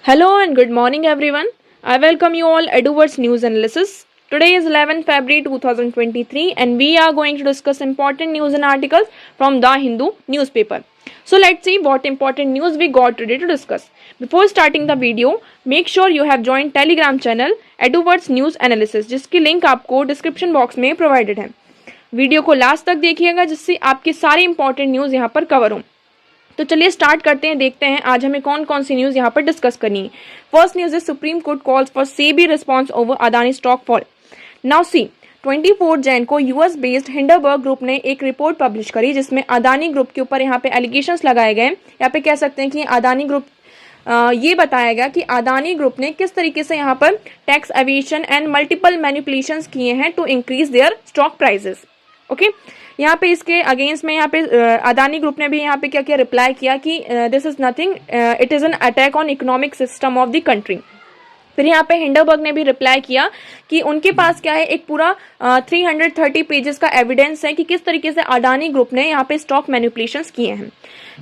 Hello and good morning everyone. I welcome you all EduWords News Analysis. Today is 11 February 2023 and we are going to discuss important news and articles from The Hindu newspaper. So let's see what important news we got today to discuss. Before starting the video, make sure you have joined Telegram channel EduWords News Analysis जिसकी link आपको description box में provided है. Video को last तक देखिएगा जिससे आपकी सारी इंपॉर्टेंट न्यूज़ यहाँ पर कवर हो. तो चलिए स्टार्ट करते हैं, देखते हैं आज हमें कौन कौन सी न्यूज़ यहाँ पर डिस्कस करनी है. फर्स्ट न्यूज़ है supreme court calls for SEBI response over Adani stock fall. Now see 24 Jain को यूएस बेस्ड हिंडरबर्ग ग्रुप ने एक रिपोर्ट पब्लिश करी जिसमें अदानी ग्रुप के ऊपर यहाँ पे एलिगेशंस लगाए गए. यहाँ पे कह सकते हैं कि अदानी ग्रुप ये बताया गया कि अदानी ग्रुप ने किस तरीके से यहाँ पर tax evasion and multiple manipulations किए हैं to increase their stock prices. Okay, यहाँ पे इसके अगेंस्ट में यहाँ पे अदानी ग्रुप ने भी यहाँ पे क्या किया, रिप्लाई किया कि this is nothing, it is an attack on economic system of the country. फिर यहाँ पे हिंडरबर्ग ने भी रिप्लाई किया कि उनके पास क्या है, एक पूरा 330 पेजेस का एविडेंस है कि किस तरीके से अदानी ग्रुप ने यहाँ पे स्टॉक मैनिपुलेशंस किए हैं.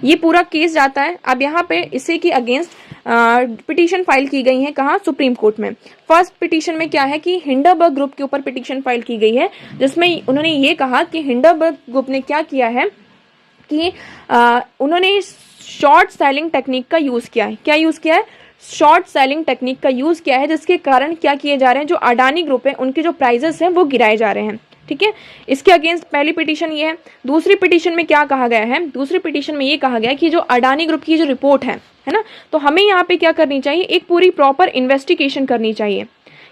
ये पूरा केस जाता है. अब यहाँ पे इसी के अगेंस्ट पिटीशन फाइल की गई है. कहाँ? सुप्रीम कोर्ट में. फर्स्ट पिटीशन में क्या है कि हिंडरबर्ग ग्रुप के ऊपर पिटीशन फाइल की गई है जिसमें उन्होंने ये कहा कि हिंडरबर्ग ग्रुप ने क्या किया है कि उन्होंने शॉर्ट सेलिंग टेक्निक का यूज किया है. क्या यूज किया है? शॉर्ट सेलिंग टेक्निक का यूज किया है, जिसके कारण क्या किए जा रहे हैं, जो अडानी ग्रुप है उनके जो प्राइजेस हैं वो गिराए जा रहे हैं. ठीक है, इसके अगेंस्ट पहली पिटीशन ये है. दूसरी पिटीशन में क्या कहा गया है? दूसरी पिटीशन में ये कहा गया है कि जो अडानी ग्रुप की जो रिपोर्ट है ना, तो हमें यहाँ पे क्या करनी चाहिए, एक पूरी प्रॉपर इन्वेस्टिगेशन करनी चाहिए.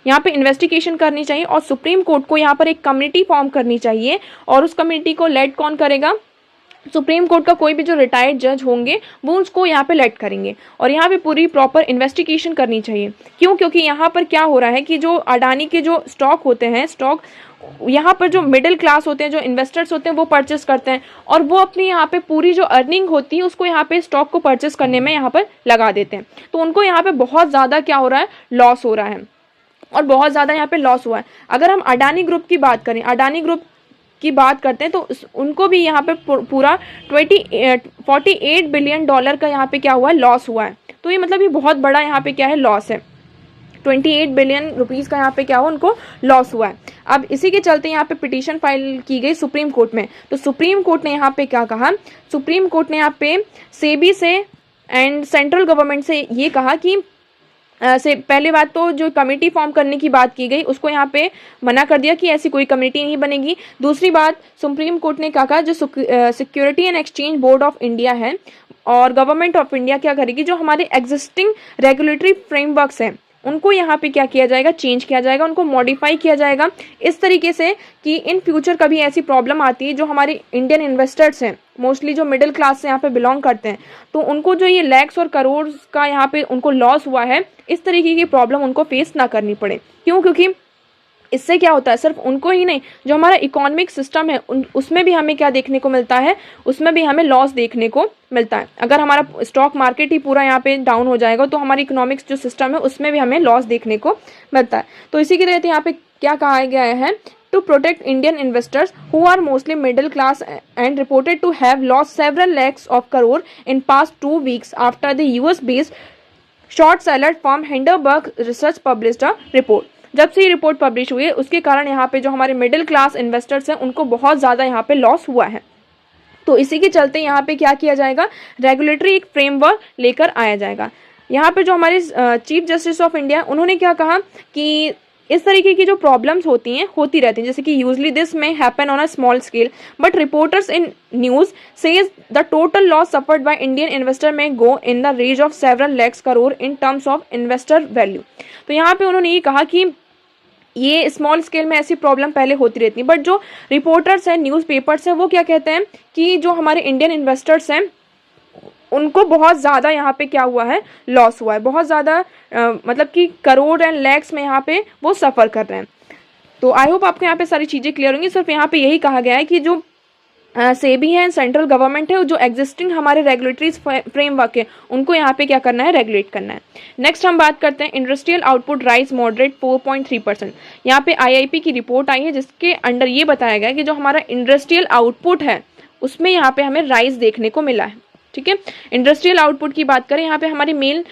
यहाँ पे इन्वेस्टिगेशन करनी चाहिए और सुप्रीम कोर्ट को यहाँ पर एक कमेटी फॉर्म करनी चाहिए और उस कमेटी को लेड कौन करेगा? सुप्रीम कोर्ट का कोई भी जो रिटायर्ड जज होंगे वो उसको यहाँ पे लेट करेंगे और यहाँ पे पूरी प्रॉपर इन्वेस्टिगेशन करनी चाहिए. क्यों? क्योंकि यहाँ पर क्या हो रहा है कि जो अडानी के जो स्टॉक होते हैं, स्टॉक यहाँ पर जो मिडिल क्लास होते हैं, जो इन्वेस्टर्स होते हैं वो परचेस करते हैं और वो अपनी यहाँ पे पूरी जो अर्निंग होती है उसको यहाँ पे स्टॉक को परचेस करने में यहाँ पर लगा देते हैं. तो उनको यहाँ पे बहुत ज़्यादा क्या हो रहा है, लॉस हो रहा है और बहुत ज़्यादा यहाँ पे लॉस हुआ है. अगर हम अडानी ग्रुप की बात करें, अडानी ग्रुप की बात करते हैं तो उनको भी यहाँ पे पूरा 48 बिलियन डॉलर का यहाँ पे क्या हुआ है, लॉस हुआ है. तो ये मतलब ये बहुत बड़ा यहाँ पे क्या है, लॉस है. 28 बिलियन रुपीस का यहाँ पे क्या हुआ, उनको लॉस हुआ है. अब इसी के चलते यहाँ पे पिटीशन फाइल की गई सुप्रीम कोर्ट में. तो सुप्रीम कोर्ट ने यहाँ पे क्या कहा, सुप्रीम कोर्ट ने यहाँ पे सेबी से एंड सेंट्रल गवर्नमेंट से ये कहा कि से पहले बात तो जो कमेटी फॉर्म करने की बात की गई उसको यहाँ पे मना कर दिया कि ऐसी कोई कमेटी नहीं बनेगी. दूसरी बात सुप्रीम कोर्ट ने कहा जो security and exchange board of India है और गवर्नमेंट ऑफ इंडिया क्या करेगी, जो हमारे एग्जिस्टिंग रेगुलेटरी फ्रेमवर्क्स हैं उनको यहाँ पे क्या किया जाएगा, चेंज किया जाएगा, उनको मॉडिफाई किया जाएगा इस तरीके से कि इन फ्यूचर कभी ऐसी प्रॉब्लम आती है, जो हमारे इंडियन इन्वेस्टर्स हैं मोस्टली जो मिडिल क्लास से यहाँ पे बिलोंग करते हैं, तो उनको जो ये लैक्स और करोड़ का यहाँ पे उनको लॉस हुआ है, इस तरीके की प्रॉब्लम उनको फेस ना करनी पड़े. क्यों? क्योंकि इससे क्या होता है, सिर्फ उनको ही नहीं, जो हमारा इकोनॉमिक सिस्टम है उसमें भी हमें क्या देखने को मिलता है, उसमें भी हमें लॉस देखने को मिलता है. अगर हमारा स्टॉक मार्केट ही पूरा यहाँ पे डाउन हो जाएगा तो हमारी इकोनॉमिक्स जो सिस्टम है उसमें भी हमें लॉस देखने को मिलता है. तो इसी के तहत यहाँ पे क्या कहा गया है, to protect Indian investors who are mostly middle class and reported to have lost several lakhs of crore in past 2 weeks after the US based short seller firm Hindenburg Research published a report. जब से ये report publish हुई है उसके कारण यहाँ पे जो हमारे मिडिल क्लास इन्वेस्टर्स हैं उनको बहुत ज़्यादा यहाँ पे लॉस हुआ है. तो इसी के चलते यहाँ पे क्या किया जाएगा, रेगुलेटरी एक फ्रेमवर्क लेकर आया जाएगा. यहाँ पे जो हमारे चीफ जस्टिस ऑफ इंडिया उन्होंने क्या कहा कि इस तरीके की जो प्रॉब्लम्स होती रहती हैं, जैसे कि usually this may happen on a small scale but reporters in news says the total loss suffered by Indian investor may go in the range of several lakhs crore in terms of investor value. तो यहाँ पे उन्होंने ये कहा कि ये small scale में ऐसी प्रॉब्लम पहले होती रहती है, बट जो रिपोर्टर्स हैं, न्यूज़पेपर्स हैं, वो क्या कहते हैं कि जो हमारे इंडियन इन्वेस्टर्स हैं उनको बहुत ज़्यादा यहाँ पे क्या हुआ है, लॉस हुआ है, बहुत ज़्यादा मतलब कि करोड़ एंड लैक्स में यहाँ पे वो सफ़र कर रहे हैं. तो आई होप आपको यहाँ पे सारी चीज़ें क्लियर होंगी. सिर्फ यहाँ पे यही कहा गया है कि जो सेबी है, सेंट्रल गवर्नमेंट है, जो एग्जिस्टिंग हमारे रेगुलेटरी फ्रेमवर्क है उनको यहाँ पे क्या करना है, रेगुलेट करना है. नेक्स्ट हम बात करते हैं इंडस्ट्रियल आउटपुट राइज मॉडरेट 4.3%. यहाँ पे IIP की रिपोर्ट आई है जिसके अंडर ये बताया गया है कि जो हमारा इंडस्ट्रियल आउटपुट है उसमें यहाँ पे हमें राइज देखने को मिला है. ठीक है। इंडस्ट्रियल आउटपुट की बात करें, यहाँ पे हमारी मेन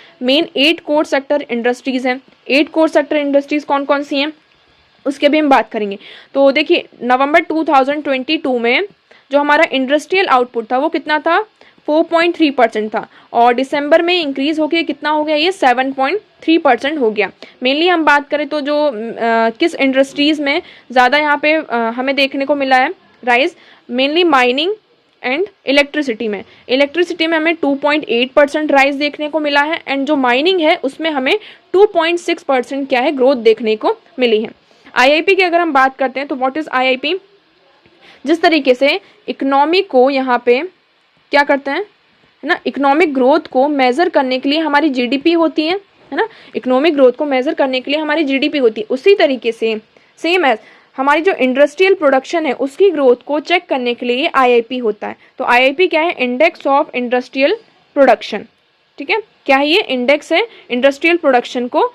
8 कोर सेक्टर इंडस्ट्रीज हैं। 8 कोर सेक्टर इंडस्ट्रीज कौन कौन सी हैं उसके भी हम बात करेंगे। तो देखिए नवंबर 2022 में जो हमारा इंडस्ट्रियल आउटपुट था वो कितना था, 4.3% था, और दिसंबर में इंक्रीज होकर कितना हो गया, ये 7.3% हो गया। मेनली हम बात करें तो जो किस इंडस्ट्रीज में ज़्यादा यहाँ पे हमें देखने को मिला है rise, mainly mining and electricity में हमें 2.8% राइज देखने को मिला है, एंड जो माइनिंग है उसमें हमें 2.6% क्या है ग्रोथ देखने को मिली है। आईआईपी की अगर हम बात करते हैं तो व्हाट इज आईआईपी, जिस तरीके से इकोनॉमी को यहाँ पे क्या करते हैं, है ना, इकोनॉमिक ग्रोथ को मेजर करने के लिए हमारी जीडीपी होती है ना, इकोनॉमिक ग्रोथ को मेजर करने के लिए हमारी जीडीपी होती है, उसी तरीके से सेम एज हमारी जो इंडस्ट्रियल प्रोडक्शन है उसकी ग्रोथ को चेक करने के लिए आईआईपी होता है। तो आईआईपी क्या है, इंडेक्स ऑफ इंडस्ट्रियल प्रोडक्शन, ठीक है, क्या है ये, इंडेक्स है इंडस्ट्रियल प्रोडक्शन को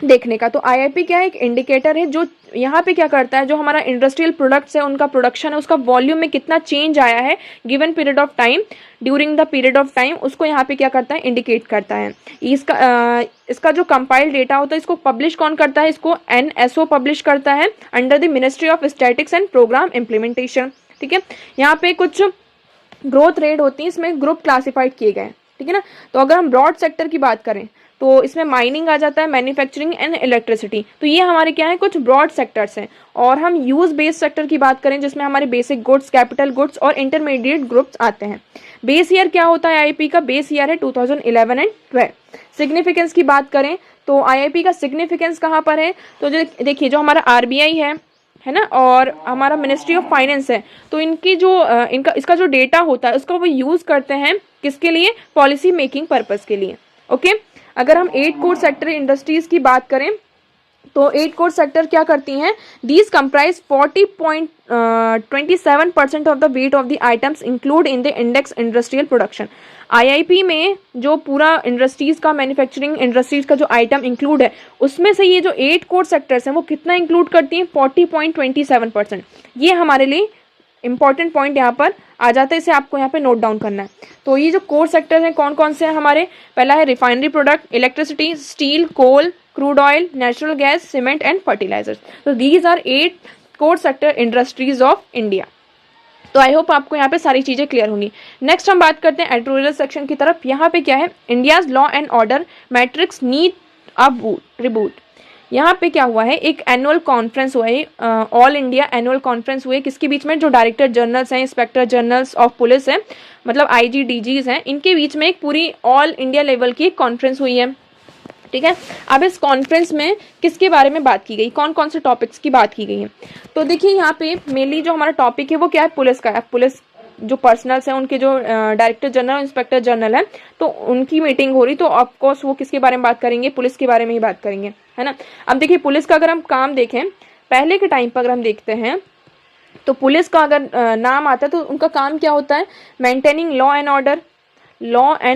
देखने का। तो आईआईपी क्या है, एक इंडिकेटर है जो यहाँ पे क्या करता है, जो हमारा इंडस्ट्रियल प्रोडक्ट्स है उनका प्रोडक्शन है उसका वॉल्यूम में कितना चेंज आया है given period of time, during the period of time, उसको यहाँ पे क्या करता है, इंडिकेट करता है। इसका जो कंपाइल डेटा होता है इसको पब्लिश कौन करता है, इसको एनएसओ पब्लिश करता है under the ministry of statistics and programme implementation, ठीक है। यहाँ पे कुछ ग्रोथ रेट होती है, इसमें ग्रुप क्लासिफाइड किए गए, ठीक है ना। तो अगर हम ब्रॉड सेक्टर की बात करें तो इसमें माइनिंग आ जाता है, मैन्युफैक्चरिंग एंड इलेक्ट्रिसिटी, तो ये हमारे क्या है, कुछ ब्रॉड सेक्टर्स हैं। और हम यूज बेस्ड सेक्टर की बात करें जिसमें हमारे बेसिक गुड्स, कैपिटल गुड्स और इंटरमीडिएट ग्रुप्स आते हैं। बेस ईयर क्या होता है आईआईपी का, बेस ईयर है 2011 एंड 12। सिग्निफिकेंस की बात करें तो आईआईपी का सिग्निफिकेंस कहाँ पर है, तो देखिए जो हमारा आरबीआई है ना, और हमारा मिनिस्ट्री ऑफ फाइनेंस है, तो इनकी जो इसका जो डेटा होता है उसका वो यूज करते हैं किसके लिए, पॉलिसी मेकिंग पर्पस के लिए, ओके। अगर हम 8 कोर सेक्टर इंडस्ट्रीज की बात करें तो 8 कोर सेक्टर क्या करती हैं, these comprise 40.27% of the weight of the items include in the index industrial production. IIP में जो पूरा इंडस्ट्रीज का, मैन्युफैक्चरिंग इंडस्ट्रीज का जो आइटम इंक्लूड है उसमें से ये जो 8 कोर सेक्टर्स हैं वो कितना इंक्लूड करती हैं, 40.27%। ये हमारे लिए इंपॉर्टेंट पॉइंट यहाँ पर आ जाता है, इसे आपको यहाँ पे नोट डाउन करना है। तो ये जो कोर सेक्टर हैं कौन कौन से हैं हमारे, पहला है refinery product, electricity, steel, coal, crude oil, natural gas, cement and fertilisers. तो these are 8 core sector industries of India. तो आई होप आपको यहाँ पे सारी चीजें क्लियर होंगी। नेक्स्ट हम बात करते हैं एडिटोरियल सेक्शन की तरफ। यहाँ पे क्या है, India's law and order matrix need a reboot. यहाँ पे क्या हुआ है, एक एनुअल कॉन्फ्रेंस हुआ है, ऑल इंडिया एनुअल कॉन्फ्रेंस हुई है, किसके बीच में, जो डायरेक्टर जनरल्स हैं, इंस्पेक्टर जनरल्स ऑफ पुलिस हैं, मतलब आईजी डीजीज हैं, इनके बीच में एक पूरी ऑल इंडिया लेवल की एक कॉन्फ्रेंस हुई है, ठीक है। अब इस कॉन्फ्रेंस में किसके बारे में बात की गई, कौन कौन से टॉपिक्स की बात की गई है, तो देखिए यहाँ पे मेनली जो हमारा टॉपिक है वो क्या है, पुलिस का है। पुलिस जो पर्सनल्स हैं उनके जो डायरेक्टर जनरल, इंस्पेक्टर जनरल है, तो उनकी मीटिंग हो रही, तो ऑफकोर्स वो किसके बारे में बात करेंगे, पुलिस के बारे में ही बात करेंगे, है ना। अब देखिए पुलिस का अगर हम काम देखें, पहले के टाइम पर अगर हम देखते हैं तो पुलिस का अगर नाम आता है तो उनका काम क्या होता है, मेंटेनिंग लॉ एंड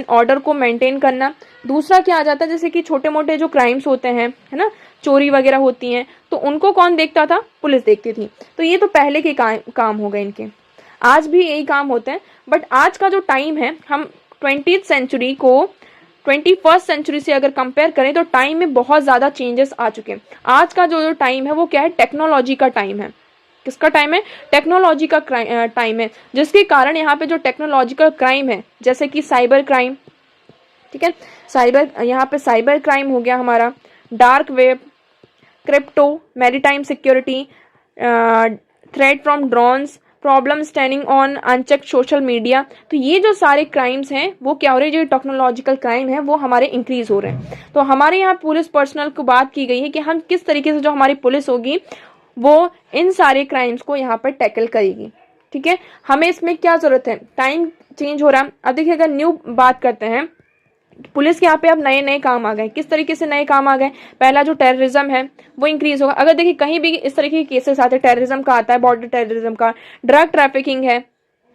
ऑर्डर को मेंटेन करना। दूसरा क्या आ जाता है, जैसे कि छोटे मोटे जो क्राइम्स होते हैं, है ना, चोरी वगैरह होती हैं, तो उनको कौन देखता था, पुलिस देखती थी। तो ये तो पहले के काम हो गए इनके, आज भी यही काम होते हैं। बट आज का जो टाइम है, हम 20th सेंचुरी को 21st सेंचुरी से अगर कंपेयर करें तो टाइम में बहुत ज़्यादा चेंजेस आ चुके हैं। आज का जो टाइम है वो क्या है, टेक्नोलॉजी का टाइम है। किसका टाइम है, टेक्नोलॉजी का टाइम है, जिसके कारण यहाँ पे जो टेक्नोलॉजिकल क्राइम है, जैसे कि साइबर क्राइम, ठीक है, यहाँ पे साइबर क्राइम हो गया हमारा, dark web, crypto, maritime security, threat from drones, problem standing on unchecked social media. तो ये जो सारे क्राइम्स हैं वो क्या हो रहे हैं, जो टेक्नोलॉजिकल क्राइम है वो हमारे इंक्रीज हो रहे हैं। तो हमारे यहाँ पुलिस पर्सनल को बात की गई है कि हम किस तरीके से जो हमारी पुलिस होगी वो इन सारे क्राइम्स को यहाँ पर टैकल करेगी, ठीक है। हमें इसमें क्या जरूरत है, टाइम चेंज हो रहा है। अब देखिए अगर न्यू बात करते हैं, पुलिस के यहाँ पे अब नए नए काम आ गए। किस तरीके से नए काम आ गए, पहला जो टेररिज्म है वो इंक्रीज होगा। अगर देखिए कहीं भी इस तरीके के केसेस आते हैं, टेररिज्म का आता है, बॉर्डर टेररिज्म का, ड्रग ट्रैफिकिंग है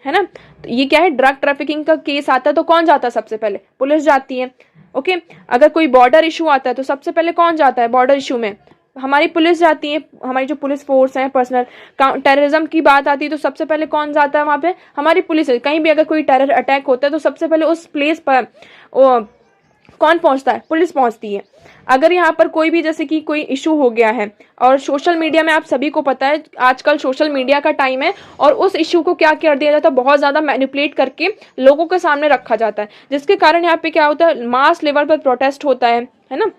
ना, तो ये क्या है, ड्रग ट्रैफिकिंग का केस आता है तो कौन जाता है, सबसे पहले पुलिस जाती है, ओके। अगर कोई बॉर्डर इशू आता है तो सबसे पहले कौन जाता है बॉर्डर इशू में, हमारी पुलिस जाती है, हमारी जो पुलिस फोर्स है पर्सनल, टेररिज्म की बात आती है तो सबसे पहले कौन जाता है वहाँ पे? हमारी पुलिस है। कहीं भी अगर कोई टेरर अटैक होता है तो सबसे पहले उस प्लेस पर कौन पहुंचता है? पुलिस पहुंचती है। अगर यहाँ पर कोई भी जैसे कि कोई इशू हो गया है, और सोशल मीडिया में आप सभी को पता है आजकल सोशल मीडिया का टाइम है, और उस इशू को क्या कर दिया जाता है? बहुत ज़्यादा मैनिपुलेट करके लोगों के सामने रखा जाता है, जिसके कारण यहाँ पे क्या होता है? मास लेवल पर प्रोटेस्ट होता है ना,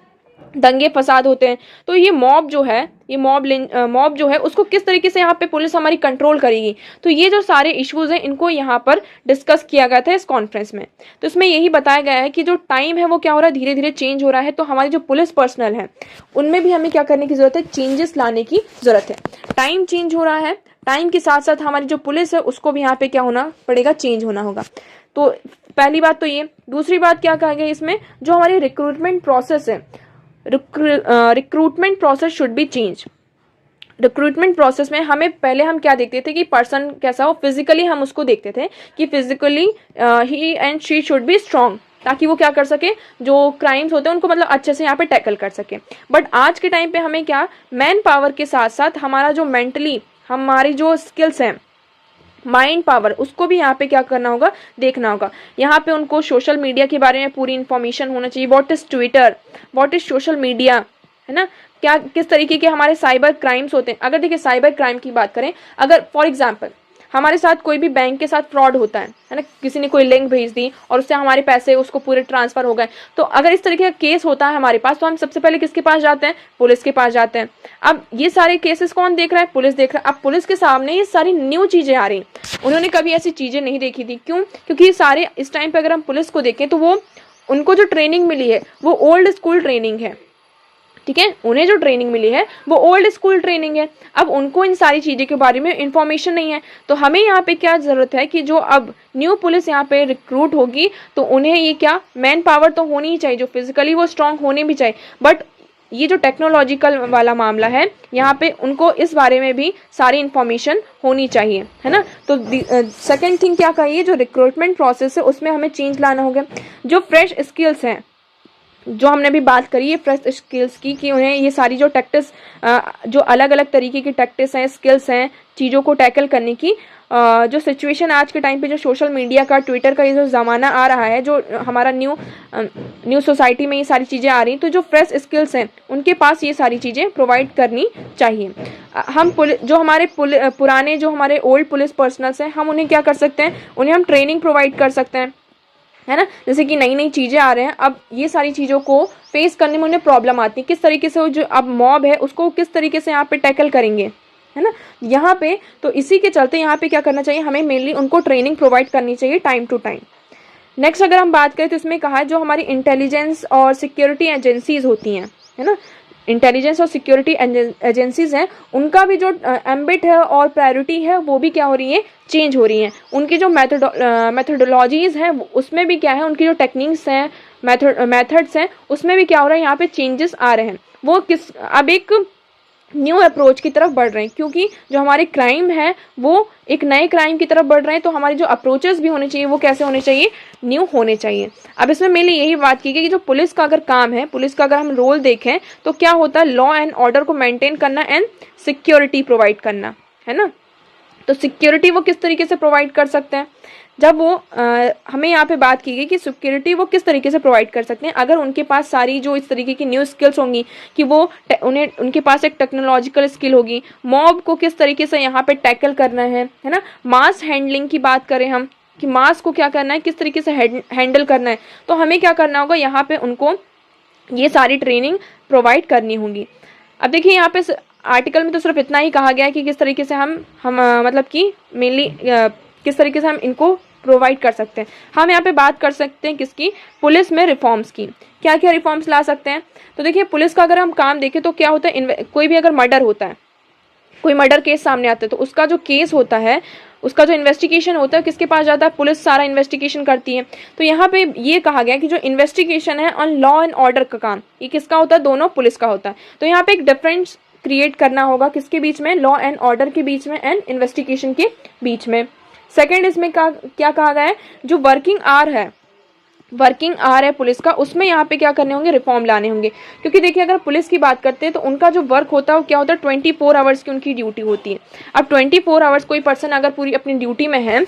दंगे फसाद होते हैं। तो ये मॉब जो है, ये मॉब जो है उसको किस तरीके से यहाँ पे पुलिस हमारी कंट्रोल करेगी? तो ये जो सारे इश्यूज हैं इनको यहाँ पर डिस्कस किया गया था इस कॉन्फ्रेंस में। तो इसमें यही बताया गया है कि जो टाइम है वो क्या हो रहा है? धीरे धीरे चेंज हो रहा है। तो हमारी जो पुलिस पर्सनल है उनमें भी हमें क्या करने की जरूरत है? चेंजेस लाने की जरूरत है। टाइम चेंज हो रहा है, टाइम के साथ साथ हमारी जो पुलिस है उसको भी यहाँ पे क्या होना पड़ेगा? चेंज होना होगा। तो पहली बात तो ये। दूसरी बात क्या कहा गया इसमें? जो हमारी रिक्रूटमेंट प्रोसेस है, recruitment process should be change. Recruitment process में हमें पहले हम क्या देखते थे कि पर्सन कैसा हो, फिजिकली हम उसको देखते थे कि physically he and she should be strong, ताकि वो क्या कर सके, जो क्राइम्स होते हैं उनको मतलब अच्छे से यहाँ पे टैकल कर सके। बट आज के टाइम पे हमें क्या, मैन पावर के साथ साथ हमारा जो मेंटली हमारी जो स्किल्स हैं, माइंड पावर, उसको भी यहाँ पे क्या करना होगा? देखना होगा। यहाँ पे उनको सोशल मीडिया के बारे में पूरी इन्फॉर्मेशन होना चाहिए। What is Twitter, what is social media, है ना, क्या किस तरीके के हमारे साइबर क्राइम्स होते हैं। अगर देखिए साइबर क्राइम की बात करें, अगर फॉर एग्जाम्पल हमारे साथ कोई भी बैंक के साथ फ्रॉड होता है ना, किसी ने कोई लिंक भेज दी और उससे हमारे पैसे उसको पूरे ट्रांसफर हो गए, तो अगर इस तरीके का केस होता है हमारे पास, तो हम सबसे पहले किसके पास जाते हैं? पुलिस के पास जाते हैं। अब ये सारे केसेस कौन देख रहा है? पुलिस देख रहा है। अब पुलिस के सामने ये सारी न्यू चीजें आ रही, उन्होंने कभी ऐसी चीजें नहीं देखी थी। क्यों? क्योंकि ये सारे इस टाइम पे अगर हम पुलिस को देखें तो वो उनको जो ट्रेनिंग मिली है वो ओल्ड स्कूल ट्रेनिंग है, ठीक है, उन्हें जो ट्रेनिंग मिली है वो ओल्ड स्कूल ट्रेनिंग है। अब उनको इन सारी चीज़ों के बारे में इंफॉर्मेशन नहीं है। तो हमें यहाँ पे क्या ज़रूरत है कि जो अब न्यू पुलिस यहाँ पे रिक्रूट होगी तो उन्हें ये क्या, मैन पावर तो होनी ही चाहिए, जो फिजिकली वो स्ट्रांग होने भी चाहिए, बट ये जो टेक्नोलॉजिकल वाला मामला है यहाँ पे उनको इस बारे में भी सारी इन्फॉर्मेशन होनी चाहिए, है ना। तो सेकेंड थिंग क्या कहिए, जो रिक्रूटमेंट प्रोसेस है उसमें हमें चेंज लाना होगा। जो फ्रेश स्किल्स हैं, जो हमने अभी बात करी है फ्रेश स्किल्स की, कि उन्हें ये सारी जो टैक्टिस, जो अलग अलग तरीके की टैक्टिस हैं, स्किल्स हैं, चीज़ों को टैकल करने की, जो सिचुएशन आज के टाइम पे जो सोशल मीडिया का, ट्विटर का ये जो ज़माना आ रहा है, जो हमारा न्यू सोसाइटी में ये सारी चीज़ें आ रही, तो जो फ्रेश स्किल्स हैं उनके पास ये सारी चीज़ें प्रोवाइड करनी चाहिए। हम जो हमारे पुराने जो हमारे ओल्ड पुलिस पर्सनल्स हैं, हम उन्हें क्या कर सकते हैं? उन्हें हम ट्रेनिंग प्रोवाइड कर सकते हैं, है ना। जैसे कि नई नई चीज़ें आ रहे हैं, अब ये सारी चीज़ों को फेस करने में उन्हें प्रॉब्लम आती है, किस तरीके से वो जो अब मॉब है उसको किस तरीके से यहाँ पे टैकल करेंगे, है ना, यहाँ पे। तो इसी के चलते यहाँ पे क्या करना चाहिए, हमें मेनली उनको ट्रेनिंग प्रोवाइड करनी चाहिए टाइम टू टाइम। नेक्स्ट अगर हम बात करें तो इसमें कहा है जो हमारी इंटेलिजेंस और सिक्योरिटी एजेंसीज होती हैं, है ना, इंटेलिजेंस और सिक्योरिटी एजेंसीज हैं, उनका भी जो एम्बिट है और प्रायोरिटी है वो भी क्या हो रही है, चेंज हो रही हैं। उनकी जो मेथडोलॉजीज हैं उसमें भी क्या है, उनकी जो टेक्निक्स हैं, मेथड्स हैं, उसमें भी क्या हो रहा है, यहाँ पे चेंजेस आ रहे हैं। वो अब एक न्यू अप्रोच की तरफ बढ़ रहे हैं, क्योंकि जो हमारे क्राइम है वो एक नए क्राइम की तरफ बढ़ रहे हैं। तो हमारी जो अप्रोचेस भी होने चाहिए वो कैसे होने चाहिए, न्यू होने चाहिए। अब इसमें मेनली यही बात की गई कि जो पुलिस का अगर काम है, पुलिस का अगर हम रोल देखें तो क्या होता है, लॉ एंड ऑर्डर को मेंटेन करना एंड सिक्योरिटी प्रोवाइड करना, है ना। तो सिक्योरिटी वो किस तरीके से प्रोवाइड कर सकते हैं, जब वो हमें यहाँ पे बात की गई कि सिक्योरिटी वो किस तरीके से प्रोवाइड कर सकते हैं, अगर उनके पास सारी जो इस तरीके की न्यू स्किल्स होंगी, कि वो उनके पास एक टेक्नोलॉजिकल स्किल होगी, मॉब को किस तरीके से यहाँ पे टैकल करना है ना। मास हैंडलिंग की बात करें हम, कि मास को क्या करना है, किस तरीके से हैंडल करना है, तो हमें क्या करना होगा, यहाँ पे उनको ये सारी ट्रेनिंग प्रोवाइड करनी होगी। अब देखिए यहाँ पे आर्टिकल में तो सिर्फ इतना ही कहा गया है कि किस तरीके से हम मतलब कि मेनली किस तरीके से हम इनको प्रोवाइड कर सकते हैं। हम यहाँ पे बात कर सकते हैं किसकी, पुलिस में रिफॉर्म्स की, क्या क्या रिफॉर्म्स ला सकते हैं। तो देखिए पुलिस का अगर हम काम देखें तो क्या होता है, कोई भी अगर मर्डर होता है, कोई मर्डर केस सामने आता है, तो उसका जो केस होता है, उसका जो इन्वेस्टिगेशन होता है किसके पास जाता है, पुलिस सारा इन्वेस्टिगेशन करती है। तो यहाँ पे ये कहा गया कि जो इन्वेस्टिगेशन है ऑन लॉ एंड ऑर्डर का काम, ये किसका होता है, दोनों पुलिस का होता है। तो यहाँ पे एक डिफरेंस क्रिएट करना होगा किसके बीच में, लॉ एंड ऑर्डर के बीच में एंड इन्वेस्टिगेशन के बीच में। सेकेंड इसमें क्या कहा गया है, जो वर्किंग आवर है, वर्किंग आवर है पुलिस का, उसमें यहाँ पे क्या करने होंगे, रिफॉर्म लाने होंगे। क्योंकि देखिए अगर पुलिस की बात करते हैं तो उनका जो वर्क होता है वो क्या होता है, 24 आवर्स की उनकी ड्यूटी होती है। अब 24 आवर्स कोई पर्सन अगर पूरी अपनी ड्यूटी में है,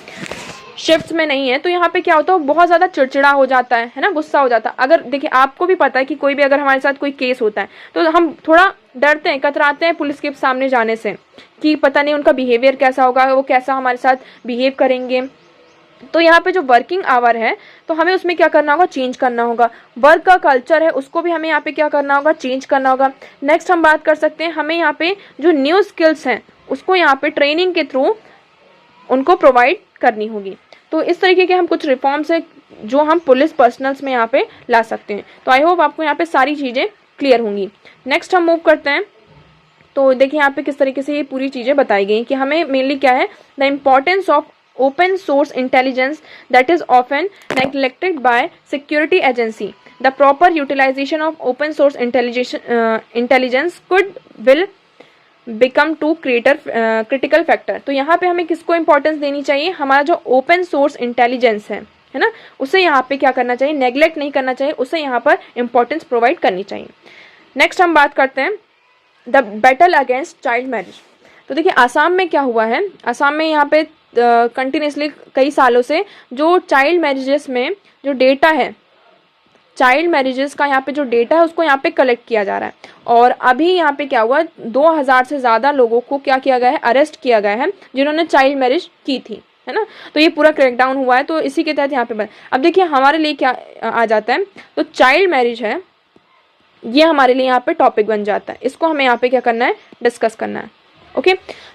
शिफ्ट्स में नहीं है, तो यहाँ पे क्या होता है, बहुत ज़्यादा चिड़चिड़ा हो जाता है ना, गुस्सा हो जाता है। अगर देखिए आपको भी पता है कि कोई भी अगर हमारे साथ कोई केस होता है तो हम थोड़ा डरते हैं, कतराते हैं पुलिस के सामने जाने से कि पता नहीं उनका बिहेवियर कैसा होगा, वो कैसा हमारे साथ बिहेव करेंगे। तो यहाँ पे जो वर्किंग आवर है तो हमें उसमें क्या करना होगा, चेंज करना होगा। वर्क का कल्चर है उसको भी हमें यहाँ पे क्या करना होगा, चेंज करना होगा। नेक्स्ट हम बात कर सकते हैं, हमें यहाँ पे जो न्यू स्किल्स हैं उसको यहाँ पे ट्रेनिंग के थ्रू उनको प्रोवाइड करनी होगी। तो इस तरीके के हम कुछ रिफॉर्म्स है जो हम पुलिस पर्सनल्स में यहाँ पे ला सकते हैं। तो आई होप आपको यहाँ पे सारी चीज़ें क्लियर होंगी। नेक्स्ट हम मूव करते हैं। तो देखिए यहाँ पे किस तरीके से ये पूरी चीज़ें बताई गई कि हमें मेनली क्या है, the importance of open source intelligence that is often neglected by security agency. The proper utilization of open source intelligence will become to critical factor. तो यहाँ पे हमें किसको इंपॉर्टेंस देनी चाहिए, हमारा जो ओपन सोर्स इंटेलिजेंस है ना, उसे यहाँ पे क्या करना चाहिए, नेग्लेक्ट नहीं करना चाहिए, उसे यहाँ पर इंपॉर्टेंस प्रोवाइड करनी चाहिए। नेक्स्ट हम बात करते हैं the battle against child marriage. तो देखिए आसाम में क्या हुआ है, आसाम में यहाँ पे कंटिन्यूसली कई सालों से जो चाइल्ड मैरिजेस में जो डेटा है, चाइल्ड मैरिजेस का यहाँ पे जो डेटा है उसको यहाँ पे कलेक्ट किया जा रहा है। और अभी यहाँ पे क्या हुआ, 2000 से ज़्यादा लोगों को क्या किया गया है, अरेस्ट किया गया है जिन्होंने चाइल्ड मैरिज की थी, है ना। तो ये पूरा क्रैकडाउन हुआ है, तो इसी के तहत यहाँ पे अब देखिए हमारे लिए क्या आ जाता है, तो चाइल्ड मैरिज है ये हमारे लिए यहाँ पे टॉपिक बन जाता है। इसको हमें यहाँ पे क्या करना है, डिस्कस करना है। ओके,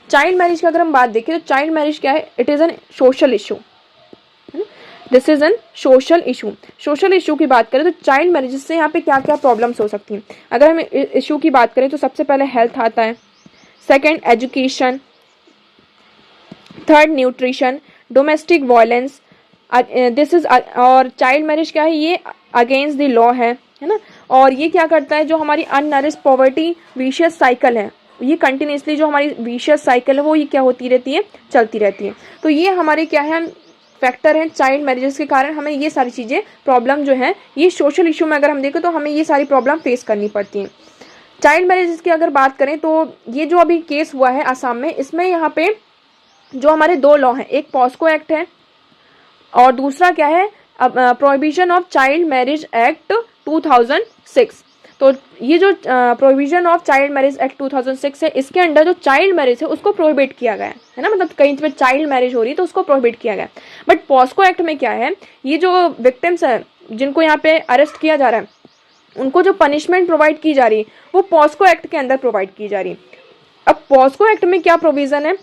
चाइल्ड मैरिज की अगर हम बात देखें तो चाइल्ड मैरिज क्या है, it is an social issue, this is an social issue. Social issue की बात करें तो चाइल्ड मैरिज से यहाँ पे क्या क्या प्रॉब्लम्स हो सकती हैं। अगर हम इशू की बात करें तो सबसे पहले हेल्थ आता है, second education, third nutrition, domestic violence, this is, और चाइल्ड मैरिज क्या है, ये अगेंस्ट द लॉ है ना। और ये क्या करता है, जो हमारी अननरिश्ड पॉवर्टी विशियस साइकिल है, ये कंटिन्यूसली जो हमारी विशियस साइकिल है वो ये क्या होती रहती है, चलती रहती है। तो ये हमारे क्या है, फैक्टर हैं चाइल्ड मैरिजेस के कारण हमें ये सारी चीज़ें प्रॉब्लम जो है, ये सोशल इशू में अगर हम देखें तो हमें ये सारी प्रॉब्लम फेस करनी पड़ती हैं। चाइल्ड मैरिजेस की अगर बात करें तो ये जो अभी केस हुआ है आसाम में, इसमें यहाँ पे जो हमारे 2 लॉ हैं, एक पॉस्को एक्ट है और दूसरा क्या है, prohibition of child marriage act 2006। तो ये जो provision of child marriage act 2006 है, इसके अंडर जो चाइल्ड मैरिज है उसको प्रोहिबिट किया गया है ना, मतलब कहीं पे चाइल्ड मैरिज हो रही है तो उसको प्रोहिबिट किया गया। बट पॉस्को एक्ट में क्या है, ये जो विक्टिम्स है जिनको यहाँ पे अरेस्ट किया जा रहा है, उनको जो पनिशमेंट प्रोवाइड की जा रही है वो पॉस्को एक्ट के अंदर प्रोवाइड की जा रही है। अब पॉस्को एक्ट में क्या प्रोविज़न है,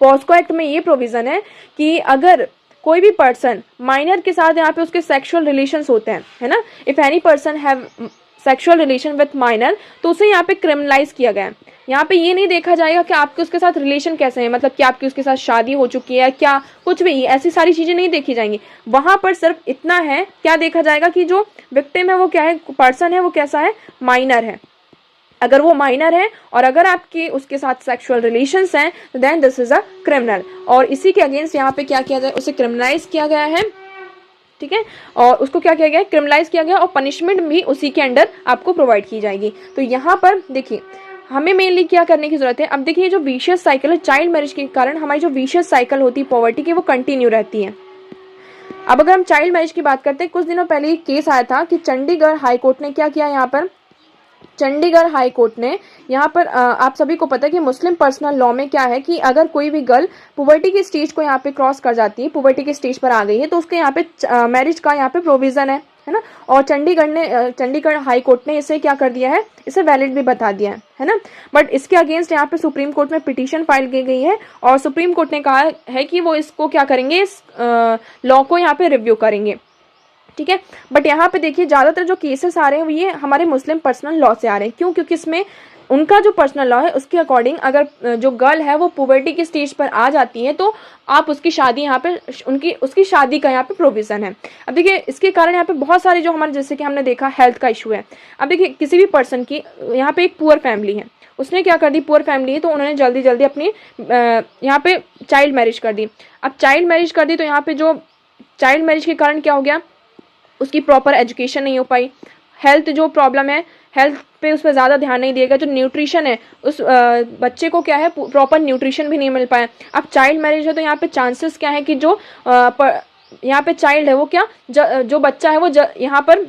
पॉस्को एक्ट में ये प्रोविज़न है कि अगर कोई भी पर्सन माइनर के साथ यहाँ पे उसके सेक्सुअल रिलेशंस होते हैं, है ना, if any person have sexual relation with minor, तो उसे यहाँ पे क्रिमिनलाइज किया गया है। यहाँ पे ये नहीं देखा जाएगा कि आपके उसके साथ रिलेशन कैसे हैं, मतलब कि आपकी उसके साथ शादी हो चुकी है क्या, कुछ भी ऐसी सारी चीज़ें नहीं देखी जाएंगी। वहाँ पर सिर्फ इतना है, क्या देखा जाएगा कि जो विक्टिम है वो क्या है, पर्सन है वो कैसा है, माइनर है। अगर वो माइनर है और अगर आपके उसके साथ सेक्सुअल रिलेशंस हैं तो then this is a criminal, और इसी के अगेंस्ट यहाँ पे क्या किया जाए, उसे क्रिमिनलाइज किया गया है, ठीक है। और उसको क्या किया गया, क्रिमिनलाइज किया गया, और पनिशमेंट भी उसी के अंडर आपको प्रोवाइड की जाएगी। तो यहाँ पर देखिए हमें मेनली क्या करने की जरूरत है। अब देखिए जो विशियस साइकिल है चाइल्ड मैरिज के कारण, हमारी जो विशियस साइकिल होती है पॉवर्टी की, वो कंटिन्यू रहती है। अब अगर हम चाइल्ड मैरिज की बात करते हैं, कुछ दिनों पहले एक केस आया था कि चंडीगढ़ हाई कोर्ट ने क्या किया, यहाँ पर चंडीगढ़ हाई कोर्ट ने यहाँ पर आप सभी को पता है कि मुस्लिम पर्सनल लॉ में क्या है कि अगर कोई भी गर्ल पुबर्टी की स्टेज को यहाँ पे क्रॉस कर जाती है, पुबर्टी की स्टेज पर आ गई है, तो उसके यहाँ पे मैरिज का यहाँ पे प्रोविजन है ना। और चंडीगढ़ हाई कोर्ट ने इसे क्या कर दिया है, इसे वैलिड भी बता दिया है ना। बट इसके अगेंस्ट यहाँ पे सुप्रीम कोर्ट में पिटीशन फाइल की गई है और सुप्रीम कोर्ट ने कहा है कि वो इसको क्या करेंगे, इस लॉ को यहाँ पे रिव्यू करेंगे, ठीक है। बट यहाँ पे देखिए ज़्यादातर जो केसेस आ रहे हैं ये हमारे मुस्लिम पर्सनल लॉ से आ रहे हैं। क्यों? क्योंकि इसमें उनका जो पर्सनल लॉ है उसके अकॉर्डिंग अगर जो गर्ल है वो पुबर्टी की स्टेज पर आ जाती है तो आप उसकी शादी यहाँ पे उसकी शादी का यहाँ पे प्रोविज़न है। अब देखिए इसके कारण यहाँ पे बहुत सारे जो हमारे, जैसे कि हमने देखा, हेल्थ का इशू है। अब देखिए किसी भी पर्सन की यहाँ पे एक पुअर फैमिली है, उसने क्या कर दी, पुअर फैमिली है तो उन्होंने जल्दी जल्दी अपनी यहाँ पे चाइल्ड मैरिज कर दी। अब चाइल्ड मैरिज कर दी तो यहाँ पे जो चाइल्ड मैरिज के कारण क्या हो गया, उसकी प्रॉपर एजुकेशन नहीं हो पाई, हेल्थ जो प्रॉब्लम है हेल्थ पे उस पर ज़्यादा ध्यान नहीं दिएगा, जो न्यूट्रिशन है उस बच्चे को क्या है प्रॉपर न्यूट्रिशन भी नहीं मिल पाया। अब चाइल्ड मैरिज है तो यहाँ पे चांसेस क्या है कि जो यहाँ पे चाइल्ड है वो क्या जो बच्चा है वो यहाँ पर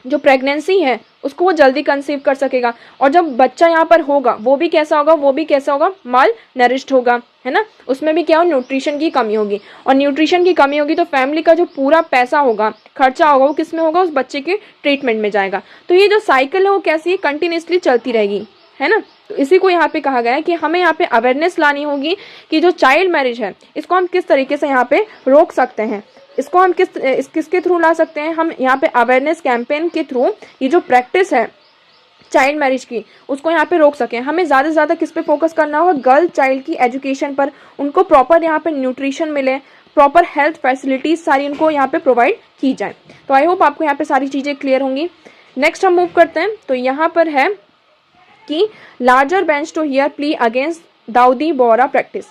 जो प्रेगनेंसी है उसको वो जल्दी कंसीव कर सकेगा, और जब बच्चा यहाँ पर होगा वो भी कैसा होगा माल नरिश्ड होगा, है ना। उसमें भी क्या हो, न्यूट्रिशन की कमी होगी, और न्यूट्रिशन की कमी होगी तो फैमिली का जो पूरा पैसा होगा, खर्चा होगा, वो किस में होगा, उस बच्चे के ट्रीटमेंट में जाएगा। तो ये जो साइकिल है वो कैसी है, कंटिन्यूसली चलती रहेगी, है ना। तो इसी को यहाँ पे कहा गया है कि हमें यहाँ पे अवेयरनेस लानी होगी कि जो चाइल्ड मैरिज है इसको हम किस तरीके से यहाँ पे रोक सकते हैं। इसको हम किसके थ्रू ला सकते हैं, हम यहाँ पे अवेयरनेस कैंपेन के थ्रू ये जो प्रैक्टिस है चाइल्ड मैरिज की उसको यहाँ पे रोक सकें। हमें ज़्यादा से ज़्यादा किस पे फोकस करना होगा, गर्ल चाइल्ड की एजुकेशन पर, उनको प्रॉपर यहाँ पे न्यूट्रिशन मिले, प्रॉपर हेल्थ फैसिलिटीज़ सारी उनको यहाँ पे प्रोवाइड की जाए। तो आई होप आपको यहाँ पे सारी चीज़ें क्लियर होंगी। नेक्स्ट हम मूव करते हैं, तो यहाँ पर है कि larger bench to hear plea against Dawoodi Bohra practice.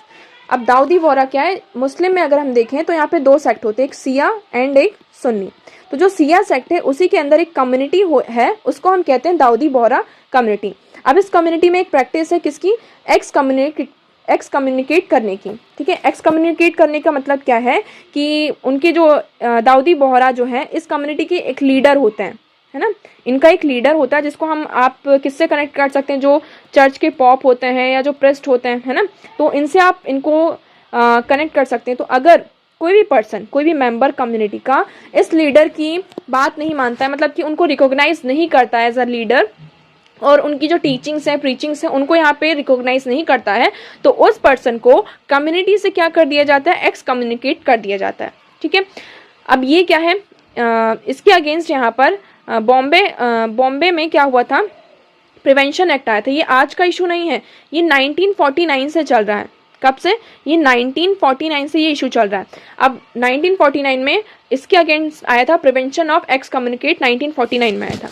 अब दाऊदी बोहरा क्या है, मुस्लिम में अगर हम देखें तो यहाँ पे दो सेक्ट होते हैं, एक सिया एंड एक सुन्नी। तो जो सिया सेक्ट है उसी के अंदर एक कम्युनिटी है, उसको हम कहते हैं दाऊदी बोहरा कम्युनिटी। अब इस कम्युनिटी में एक प्रैक्टिस है किसकी, एक्स कम्युनिकेट करने की, ठीक है। एक्स कम्युनिकेट करने का मतलब क्या है कि उनके जो दाऊदी बोहरा जो है इस कम्युनिटी के एक लीडर होते हैं, है ना। इनका एक लीडर होता है जिसको आप किससे कनेक्ट कर सकते हैं, जो चर्च के पॉप होते हैं या जो प्रेस्ट होते हैं, है ना, तो इनसे आप इनको कनेक्ट कर सकते हैं। तो अगर कोई भी पर्सन, कोई भी मेंबर कम्युनिटी का इस लीडर की बात नहीं मानता है, मतलब कि उनको रिकॉग्नाइज नहीं करता है एज अ लीडर, और उनकी जो टीचिंग्स हैं, प्रीचिंग्स हैं, उनको यहाँ पे रिकॉग्नाइज नहीं करता है, तो उस पर्सन को कम्युनिटी से क्या कर दिया जाता है, एक्स कम्युनिकेट कर दिया जाता है, ठीक है। अब ये क्या है, इसके अगेंस्ट यहाँ पर बॉम्बे में क्या हुआ था, प्रिवेंशन एक्ट आया था। ये आज का इशू नहीं है, ये 1949 से चल रहा है। कब से, ये 1949 से ये इशू चल रहा है। अब 1949 में इसके अगेंस्ट आया था, प्रिवेंशन ऑफ एक्स कम्युनिकेट 1949 में आया था।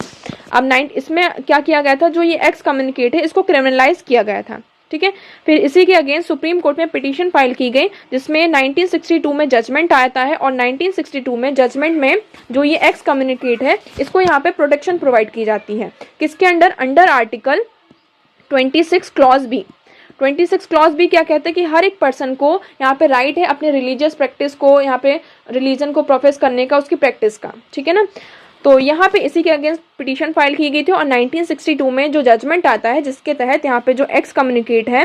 अब इसमें क्या किया गया था, जो ये एक्स कम्युनिकेट है इसको क्रिमिनलाइज किया गया था, ठीक है। फिर इसी के अगेंस्ट सुप्रीम कोर्ट में पिटीशन फाइल की गई, जिसमें 1962 में जजमेंट आता है, और 1962 में जजमेंट में जो ये एक्स कम्युनिकेट है इसको यहाँ पे प्रोटेक्शन प्रोवाइड की जाती है। किसके under, under article 26 clause B. 26 clause B क्या कहते हैं कि हर एक पर्सन को यहाँ पे राइट है अपने रिलीजियस प्रैक्टिस को, यहाँ पे रिलीजन को प्रोफेस करने का, उसकी प्रैक्टिस का, ठीक है ना। तो यहाँ पे इसी के अगेंस्ट पिटीशन फाइल की गई थी, और 1962 में जो जजमेंट आता है जिसके तहत यहाँ पे जो एक्स कम्युनिकेट है,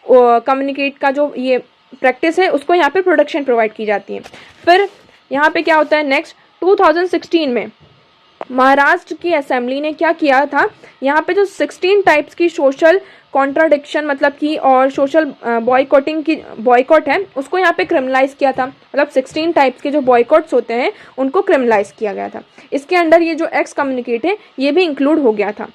कम्युनिकेट का जो ये प्रैक्टिस है उसको यहाँ पे प्रोटेक्शन प्रोवाइड की जाती है। फिर यहाँ पे क्या होता है नेक्स्ट, 2016 में महाराष्ट्र की असेंबली ने क्या किया था, यहाँ पे जो 16 टाइप्स की सोशल कॉन्ट्राडिक्शन मतलब कि और सोशल बॉयकॉट है उसको यहाँ पे क्रिमिनलाइज किया था। मतलब 16 टाइप्स के जो बॉयकॉट्स होते हैं उनको क्रिमिनलाइज किया गया था। इसके अंडर ये जो एक्स कम्युनिकेट है ये भी इंक्लूड हो गया था,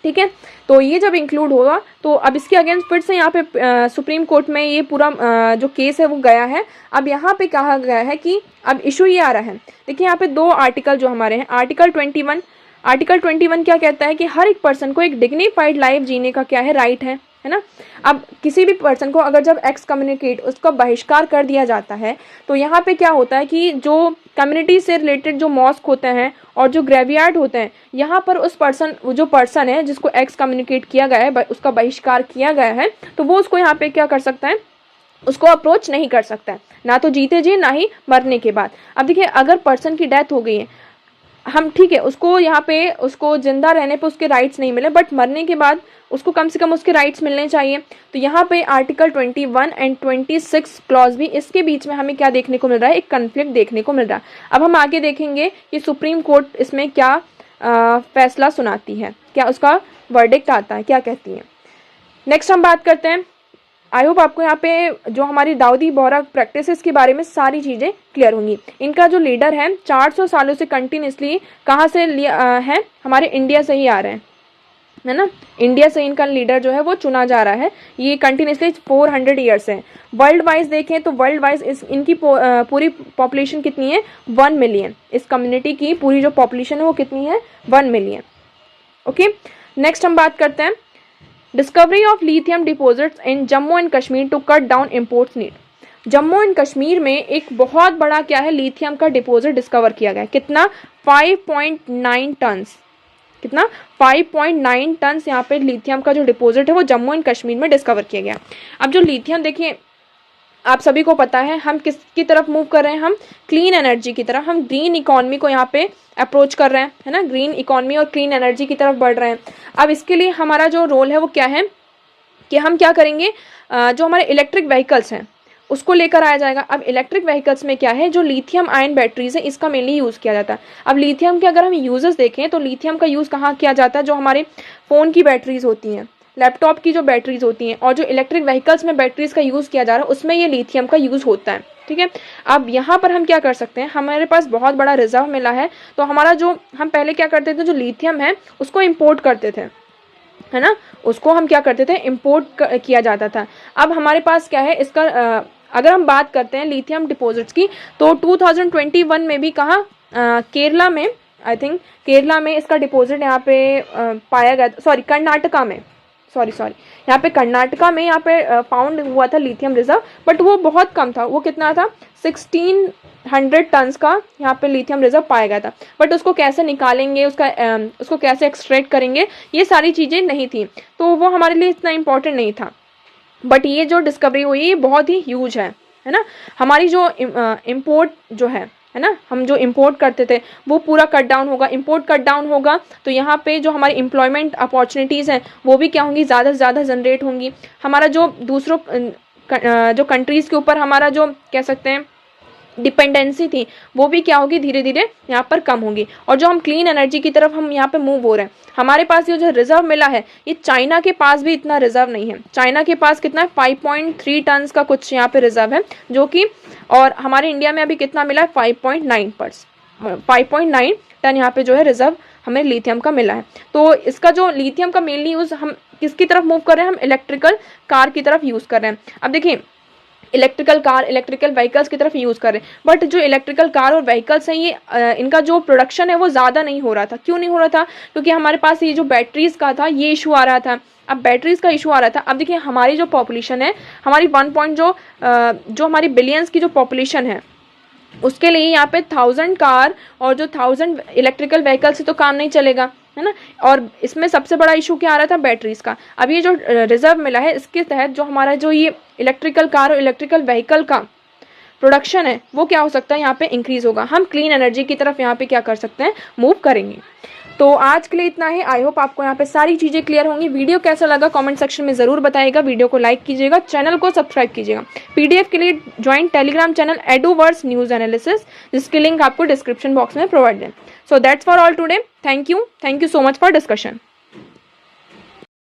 ठीक है। तो ये जब इंक्लूड होगा तो अब इसके अगेंस्ट फिर से यहाँ पे सुप्रीम कोर्ट में ये पूरा जो केस है वो गया है। अब यहाँ पे कहा गया है कि अब इशू ये आ रहा है, देखिए यहाँ पे दो आर्टिकल जो हमारे हैं, आर्टिकल 21 क्या कहता है कि हर एक पर्सन को एक डिग्निफाइड लाइफ जीने का क्या है, राइट है ना। अब किसी भी पर्सन को अगर जब एक्स कम्युनिकेट उसका बहिष्कार कर दिया जाता है तो यहाँ पे क्या होता है कि जो कम्युनिटी से रिलेटेड जो मॉस्क होते हैं और जो ग्रेवयार्ड होते हैं, यहाँ पर उस जो पर्सन है जिसको एक्स कम्युनिकेट किया गया है, उसका बहिष्कार किया गया है, तो वो उसको यहाँ पे क्या कर सकता है, उसको अप्रोच नहीं कर सकता है, ना तो जीते जी ना ही मरने के बाद। अब देखिए अगर पर्सन की डेथ हो गई है, हम ठीक है उसको यहाँ पे उसको जिंदा रहने पे उसके राइट्स नहीं मिले, बट मरने के बाद उसको कम से कम उसके राइट्स मिलने चाहिए। तो यहाँ पे आर्टिकल 21 एंड 26 क्लॉज भी, इसके बीच में हमें क्या देखने को मिल रहा है, एक कन्फ्लिक्ट देखने को मिल रहा है। अब हम आगे देखेंगे कि सुप्रीम कोर्ट इसमें क्या फैसला सुनाती है, क्या उसका वर्डिक्ट आता है, क्या कहती है। नेक्स्ट हम बात करते हैं, आई होप आपको यहाँ पे जो हमारी दाऊदी बोहरा प्रैक्टिस के बारे में सारी चीज़ें क्लियर होंगी। इनका जो लीडर है 400 सालों से कंटिन्यूसली कहाँ से है, हमारे इंडिया से ही आ रहे हैं, है ना। इंडिया से इनका लीडर जो है वो चुना जा रहा है, ये कंटिन्यूसली 400 ईयर्स है। वर्ल्ड वाइज देखें तो वर्ल्ड वाइज इनकी पूरी पॉपुलेशन कितनी है, 1 मिलियन। इस कम्युनिटी की पूरी जो पॉपुलेशन है वो कितनी है, 1 मिलियन। ओके, नेक्स्ट हम बात करते हैं discovery of lithium deposits in Jammu and Kashmir to cut down imports need. Jammu and Kashmir में एक बहुत बड़ा क्या है, लिथियम का डिपॉजिट डिस्कवर किया गया है। कितना? 5.9 टन्स। कितना? 5.9 टन्स यहाँ पे लिथियम का जो डिपॉजिट है वो जम्मू एंड कश्मीर में डिस्कवर किया गया। अब जो लिथियम, देखिए आप सभी को पता है हम किसकी तरफ मूव कर रहे हैं, हम क्लीन एनर्जी की तरफ, हम ग्रीन इकोनॉमी को यहाँ पे अप्रोच कर रहे हैं, है ना, ग्रीन इकोनॉमी और क्लीन एनर्जी की तरफ बढ़ रहे हैं। अब इसके लिए हमारा जो रोल है वो क्या है कि हम क्या करेंगे, जो हमारे इलेक्ट्रिक व्हीकल्स हैं उसको लेकर आया जाएगा। अब इलेक्ट्रिक व्हीकल्स में क्या है, जो लिथियम आयन बैटरीज है इसका मेनली यूज़ किया जाता है। अब लिथियम के अगर हम यूजेस देखें तो लिथियम का यूज़ कहाँ किया जाता है, जो हमारे फ़ोन की बैटरीज होती हैं, लैपटॉप की जो बैटरीज होती हैं, और जो इलेक्ट्रिक व्हीकल्स में बैटरीज का यूज़ किया जा रहा है उसमें ये लिथियम का यूज़ होता है। ठीक है, अब यहाँ पर हम क्या कर सकते हैं, हमारे पास बहुत बड़ा रिजर्व मिला है, तो हमारा जो हम पहले क्या करते थे, जो लिथियम है उसको इम्पोर्ट करते थे, है ना, उसको हम क्या करते थे, इम्पोर्ट किया जाता था। अब हमारे पास क्या है, इसका अगर हम बात करते हैं लिथियम डिपॉजिट्स की, तो 2021 में भी कहाँ, केरला में, आई थिंक केरला में इसका डिपॉजिट यहाँ पे पाया गया, सॉरी कर्नाटका में, सॉरी यहाँ पे कर्नाटका में यहाँ पे फाउंड हुआ था लिथियम रिजर्व, बट वो बहुत कम था। वो कितना था, 1600 टन्स का यहाँ पे लिथियम रिजर्व पाया गया था। बट उसको कैसे निकालेंगे, उसको कैसे एक्सट्रैक्ट करेंगे, ये सारी चीज़ें नहीं थी, तो वो हमारे लिए इतना इम्पोर्टेंट नहीं था। बट ये जो डिस्कवरी हुई ये बहुत ही ह्यूज है ना। हमारी जो इम्पोर्ट जो है ना, हम जो इंपोर्ट करते थे वो पूरा कट डाउन होगा। इंपोर्ट कट डाउन होगा तो यहाँ पे जो हमारी एम्प्लॉयमेंट अपॉर्चुनिटीज़ हैं वो भी क्या होंगी, ज़्यादा से ज़्यादा जनरेट होंगी। हमारा जो दूसरों जो कंट्रीज़ के ऊपर हमारा जो कह सकते हैं डिपेंडेंसी थी वो भी क्या होगी, धीरे धीरे यहाँ पर कम होगी। और जो हम क्लीन एनर्जी की तरफ हम यहाँ पे मूव हो रहे हैं, हमारे पास ये जो रिजर्व मिला है ये चाइना के पास भी इतना रिजर्व नहीं है। चाइना के पास कितना है, 5.3 टन्स का कुछ यहाँ पे रिजर्व है, जो कि, और हमारे इंडिया में अभी कितना मिला है, 5.9 टन यहाँ पे जो है रिजर्व हमें लिथियम का मिला है। तो इसका जो लिथियम का मेनली यूज़ हम किसकी तरफ मूव कर रहे हैं, हम इलेक्ट्रिकल कार की तरफ यूज़ कर रहे हैं। अब देखिए इलेक्ट्रिकल कार, इलेक्ट्रिकल व्हीकल्स की तरफ यूज़ कर रहे हैं, बट जो इलेक्ट्रिकल कार और व्हीकल्स हैं ये इनका जो प्रोडक्शन है वो ज़्यादा नहीं हो रहा था। क्यों नहीं हो रहा था, क्योंकि हमारे पास ये जो बैटरीज़ का था ये इशू आ रहा था। अब बैटरीज़ का इशू आ रहा था। अब देखिए हमारी जो पॉपुलेशन है, हमारी 1 जो हमारी बिलियंस की जो पॉपुलेशन है उसके लिए यहाँ पे 1000 कार और जो 1000 इलेक्ट्रिकल व्हीकल से तो काम नहीं चलेगा, है ना। और इसमें सबसे बड़ा इशू क्या आ रहा था, बैटरीज का। अब ये जो रिजर्व मिला है इसके तहत जो हमारा जो ये इलेक्ट्रिकल कार और इलेक्ट्रिकल व्हीकल का प्रोडक्शन है वो क्या हो सकता है, यहाँ पे इंक्रीज होगा। हम क्लीन एनर्जी की तरफ यहाँ पे क्या कर सकते हैं, मूव करेंगे। तो आज के लिए इतना ही। आई होप आपको यहाँ पे सारी चीज़ें क्लियर होंगी। वीडियो कैसा लगा कमेंट सेक्शन में ज़रूर बताइएगा। वीडियो को लाइक कीजिएगा, चैनल को सब्सक्राइब कीजिएगा। पीडीएफ के लिए join Telegram channel Eduwords news analysis, जिसकी लिंक आपको डिस्क्रिप्शन बॉक्स में प्रोवाइड है। So that's for all today. Thank you so much for discussion.